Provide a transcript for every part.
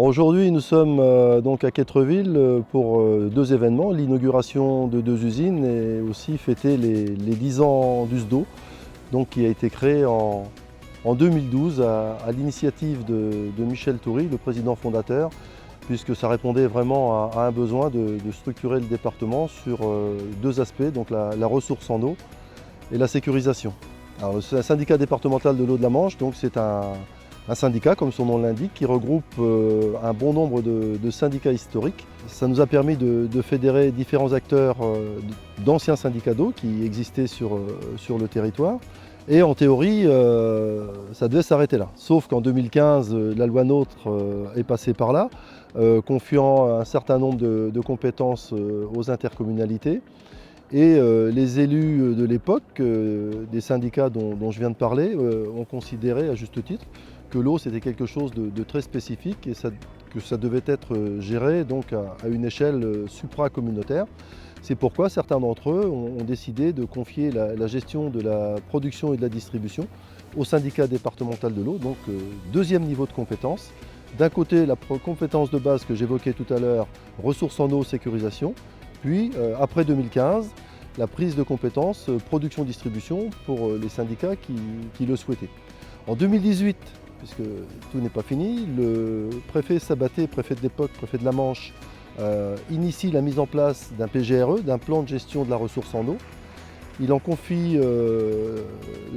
Aujourd'hui, nous sommes donc à Quettreville pour deux événements, l'inauguration de deux usines et aussi fêter les 10 ans du SDO, donc, qui a été créé en 2012 à l'initiative de Michel Toury, le président fondateur, puisque ça répondait vraiment à un besoin de structurer le département sur deux aspects, donc la ressource en eau et la sécurisation. Alors, le syndicat départemental de l'eau de la Manche, c'est un syndicat, comme son nom l'indique, qui regroupe un bon nombre de syndicats historiques. Ça nous a permis de fédérer différents acteurs d'anciens syndicats d'eau qui existaient sur le territoire. Et en théorie, ça devait s'arrêter là. Sauf qu'en 2015, la loi NOTRe est passée par là, confiant un certain nombre de compétences aux intercommunalités. Et les élus de l'époque, des syndicats dont je viens de parler, ont considéré à juste titre que l'eau c'était quelque chose de très spécifique et que ça devait être géré donc à une échelle supra-communautaire. C'est pourquoi certains d'entre eux ont décidé de confier la gestion de la production et de la distribution au syndicat départemental de l'eau, donc deuxième niveau de compétence. D'un côté, la compétence de base que j'évoquais tout à l'heure, ressources en eau, sécurisation, puis après 2015, la prise de compétence production-distribution pour les syndicats qui le souhaitaient. En 2018, puisque tout n'est pas fini, le préfet Sabaté, préfet de l'époque, préfet de la Manche, initie la mise en place d'un PGRE, d'un plan de gestion de la ressource en eau. Il en confie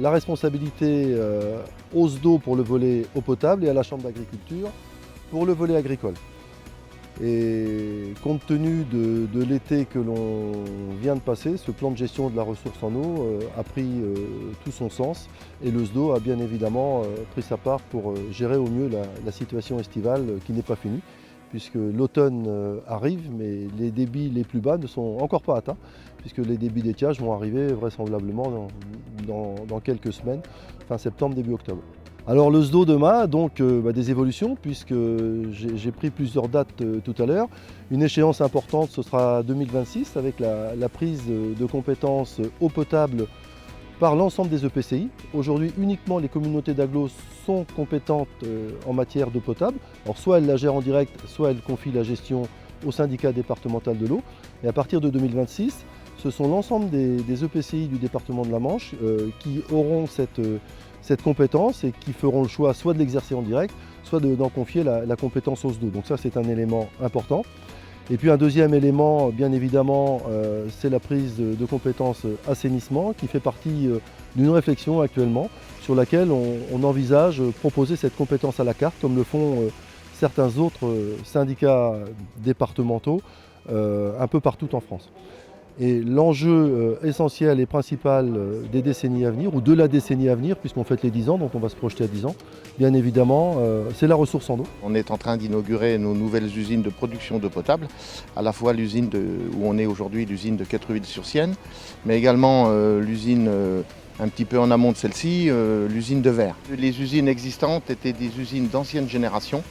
la responsabilité au SDO pour le volet eau potable et à la Chambre d'agriculture pour le volet agricole. Et compte tenu de l'été que l'on vient de passer, ce plan de gestion de la ressource en eau a pris tout son sens et le SDO a bien évidemment pris sa part pour gérer au mieux la situation estivale qui n'est pas finie, puisque l'automne arrive, mais les débits les plus bas ne sont encore pas atteints, puisque les débits d'étiage vont arriver vraisemblablement dans quelques semaines, fin septembre, début octobre. Alors le SDO demain, donc des évolutions, puisque j'ai pris plusieurs dates tout à l'heure. Une échéance importante, ce sera 2026, avec la prise de compétences eau potable par l'ensemble des EPCI. Aujourd'hui, uniquement les communautés d'agglos sont compétentes en matière d'eau potable. Alors soit elles la gèrent en direct, soit elles confient la gestion au syndicat départemental de l'eau. Et à partir de 2026, ce sont l'ensemble des EPCI du département de la Manche qui auront cette compétence et qui feront le choix soit de l'exercer en direct, soit d'en confier la compétence au SDO. Donc ça, c'est un élément important. Et puis un deuxième élément, bien évidemment, c'est la prise de compétences assainissement qui fait partie d'une réflexion actuellement sur laquelle on envisage proposer cette compétence à la carte, comme le font certains autres syndicats départementaux un peu partout en France. Et l'enjeu essentiel et principal des décennies à venir, ou de la décennie à venir, puisqu'on fête les 10 ans, donc on va se projeter à 10 ans, bien évidemment, c'est la ressource en eau. On est en train d'inaugurer nos nouvelles usines de production d'eau potable, à la fois l'usine où on est aujourd'hui, l'usine de Quettreville-sur-Sienne, mais également l'usine un petit peu en amont de celle-ci, l'usine de Vers. Les usines existantes étaient des usines d'ancienne génération,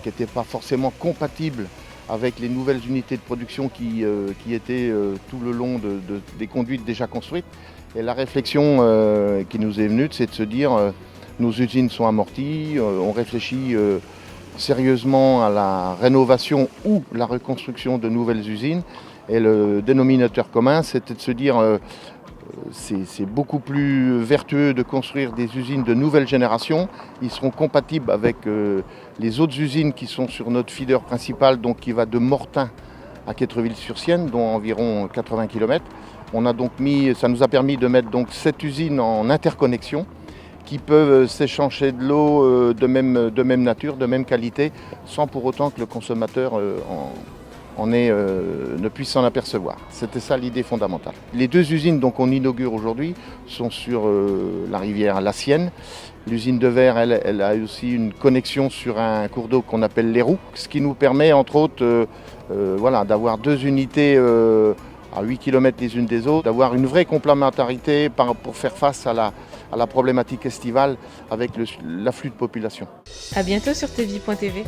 qui n'étaient pas forcément compatibles avec les nouvelles unités de production qui étaient tout le long des conduites déjà construites. Et la réflexion qui nous est venue, c'est de se dire nos usines sont amorties, on réfléchit sérieusement à la rénovation ou la reconstruction de nouvelles usines. Et le dénominateur commun, c'était de se dire c'est beaucoup plus vertueux de construire des usines de nouvelle génération. Ils seront compatibles avec les autres usines qui sont sur notre feeder principal, donc qui va de Mortain à Quettreville-sur-Sienne, dont environ 80 km. Ça nous a permis de mettre donc 7 usines en interconnexion qui peuvent s'échanger de l'eau de même nature, de même qualité, sans pour autant que le consommateur ne puisse s'en apercevoir. C'était ça l'idée fondamentale. Les deux usines qu'on inaugure aujourd'hui sont sur la rivière La Sienne. L'usine de Vers, elle a aussi une connexion sur un cours d'eau qu'on appelle les Roux, ce qui nous permet entre autres d'avoir deux unités à 8 km les unes des autres, d'avoir une vraie complémentarité pour faire face à la problématique estivale avec l'afflux de population. À bientôt sur tvie.tv.